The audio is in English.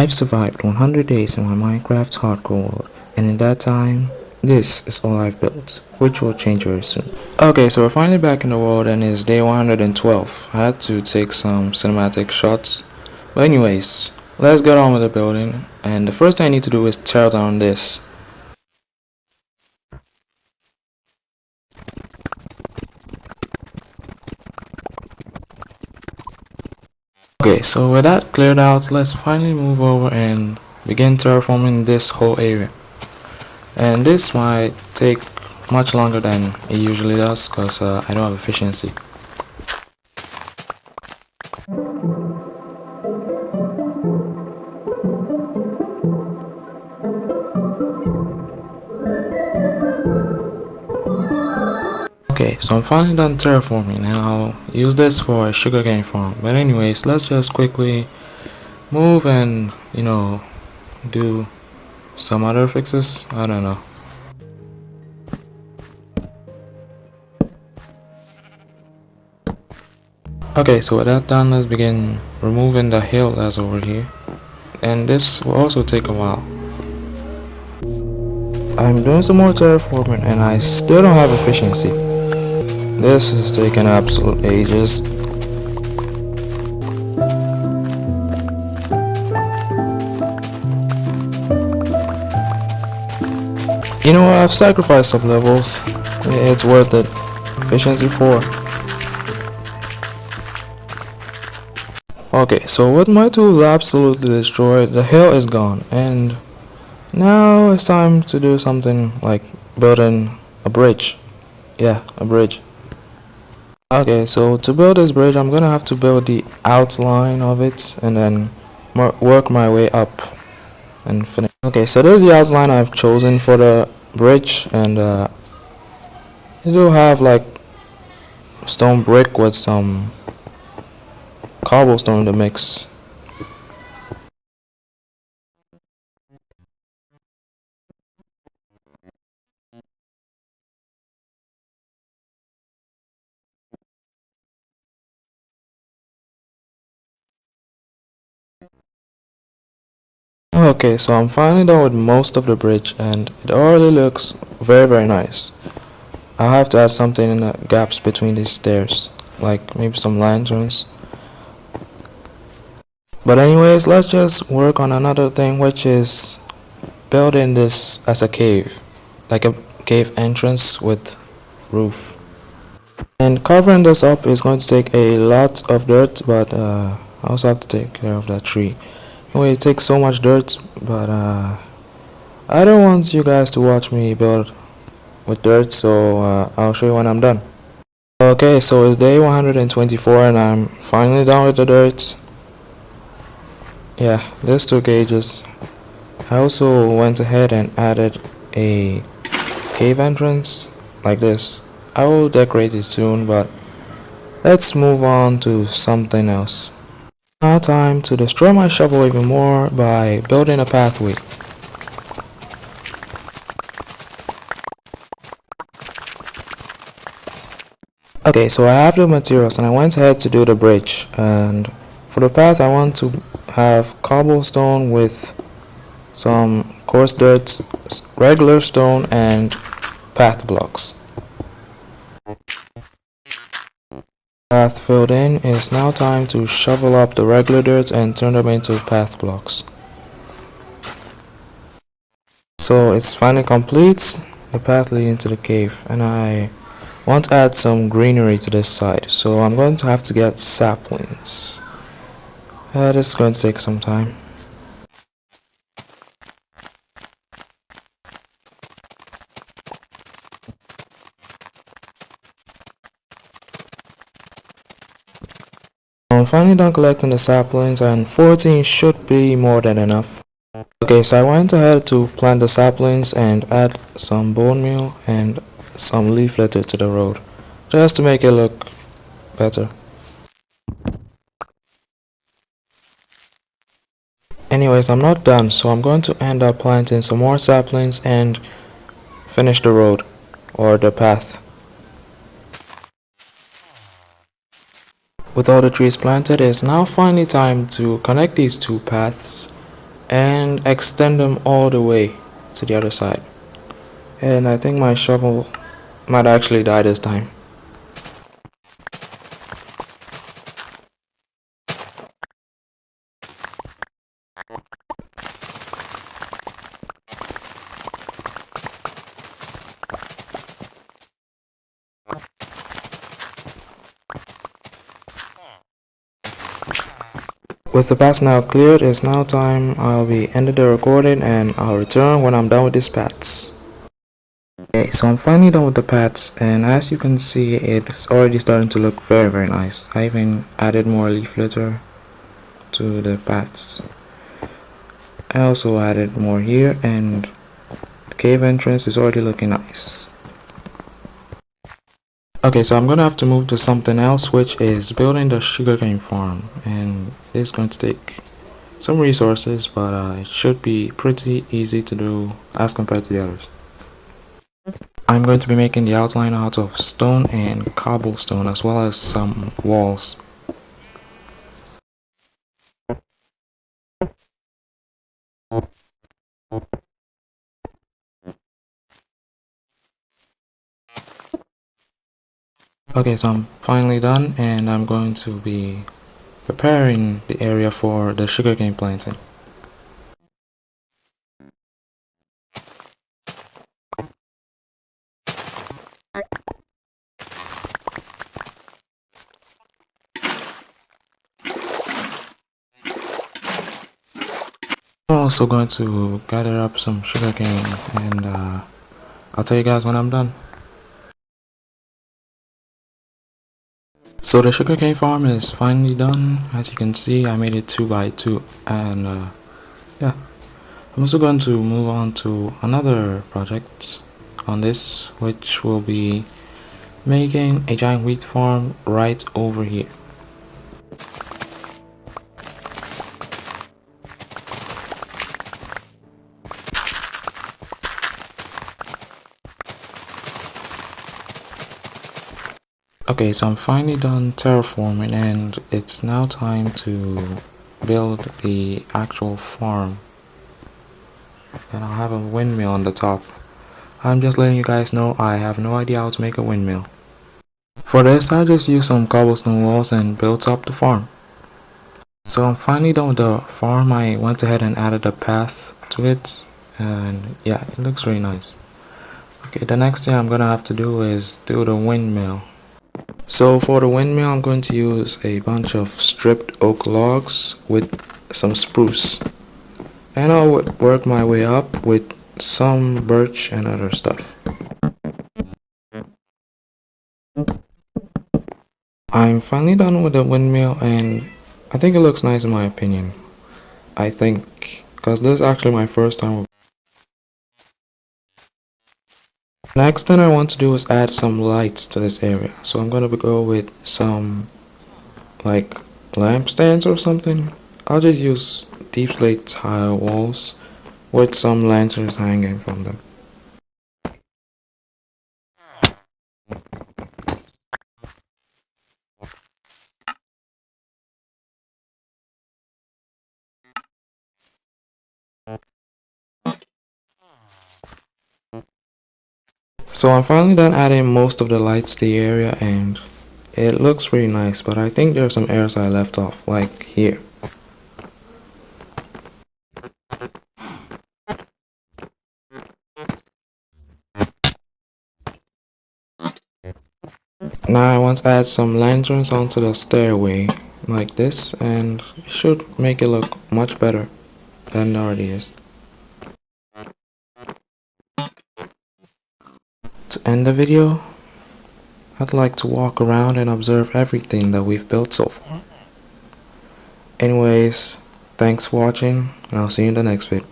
I've survived 100 days in my Minecraft hardcore world, and in that time, this is all I've built, which will change very soon. Okay, so we're finally back in the world and it's day 112. I had to take some cinematic shots. But anyways, let's get on with the building. And the first thing I need to do is tear down this. Okay, so with that cleared out, let's finally move over and begin terraforming this whole area. And this might take much longer than it usually does because I don't have efficiency. Okay, so I'm finally done terraforming and I'll use this for a sugarcane farm. But anyways, let's just quickly move and, do some other fixes. I don't know. Okay, so with that done, let's begin removing the hill that's over here. And this will also take a while. I'm doing some more terraforming and I still don't have efficiency. This is taking absolute ages. You know what, I've sacrificed some levels. It's worth it. Efficiency 4. Okay, so with my tools absolutely destroyed, the hill is gone, and now it's time to do something like building a bridge. Yeah, a bridge. Okay, so to build this bridge, I'm gonna have to build the outline of it and then work my way up and finish. Okay, so this is the outline I've chosen for the bridge, and you do have like stone brick with some cobblestone to mix. Okay, so I'm finally done with most of the bridge and it already looks very nice. I'll have to add something in the gaps between these stairs, like maybe some lanterns. But anyways, let's just work on another thing, which is building this as a cave, like a cave entrance with roof. And covering this up is going to take a lot of dirt, but I also have to take care of that tree. Anyway, it takes so much dirt, but I don't want you guys to watch me build with dirt, so I'll show you when I'm done. Okay, so it's day 124 and I'm finally done with the dirt. Yeah, this took ages. I also went ahead and added a cave entrance like this. I will decorate it soon, but let's move on to something else. Now time to destroy my shovel even more by building a pathway. Okay, so I have the materials and I went ahead to do the bridge, and for the path I want to have cobblestone with some coarse dirt, regular stone, and path blocks. Path filled in, it's now time to shovel up the regular dirt and turn them into path blocks. So it's finally complete, the path leading to the cave, and I want to add some greenery to this side, so I'm going to have to get saplings. This is going to take some time. I'm finally done collecting the saplings and 14 should be more than enough. Okay, so I went ahead to plant the saplings and add some bone meal and some leaf litter to the road, just to make it look better. Anyways, I'm not done, so I'm going to end up planting some more saplings and finish the road, or the path. With all the trees planted, it's now finally time to connect these two paths and extend them all the way to the other side. And I think my shovel might actually die this time. With the paths now cleared, it's now time. I'll be ending the recording and I'll return when I'm done with these paths. Okay, so I'm finally done with the paths, and as you can see, it's already starting to look very nice. I even added more leaf litter to the paths. I also added more here, and the cave entrance is already looking nice. Okay, so I'm gonna have to move to something else, which is building the sugarcane farm, and it's going to take some resources, but it should be pretty easy to do as compared to the others. I'm going to be making the outline out of stone and cobblestone, as well as some walls. Okay, so I'm finally done, and I'm going to be preparing the area for the sugarcane planting. I'm also going to gather up some sugarcane, and I'll tell you guys when I'm done. So the sugarcane farm is finally done. As you can see, I made it 2x2, and yeah. I'm also going to move on to another project on this, which will be making a giant wheat farm right over here. Okay, so I'm finally done terraforming, and it's now time to build the actual farm. And I'll have a windmill on the top. I'm just letting you guys know I have no idea how to make a windmill. For this, I just used some cobblestone walls and built up the farm. So I'm finally done with the farm. I went ahead and added a path to it, and yeah, it looks really nice. Okay, the next thing I'm gonna have to do is do the windmill. So for the windmill, I'm going to use a bunch of stripped oak logs with some spruce, and I'll work my way up with some birch and other stuff. I'm finally done with the windmill, and I think it looks nice in my opinion. I think, because this is actually my first time. Next thing I want to do is add some lights to this area. So I'm gonna go with some like lampstands or something. I'll just use deep slate tile walls with some lanterns hanging from them. So I'm finally done adding most of the lights to the area, and it looks really nice, but I think there's some areas I left off, like here. Now I want to add some lanterns onto the stairway, like this, and it should make it look much better than it already is. To end the video, I'd like to walk around and observe everything that we've built so far. Anyways, thanks for watching, and I'll see you in the next video.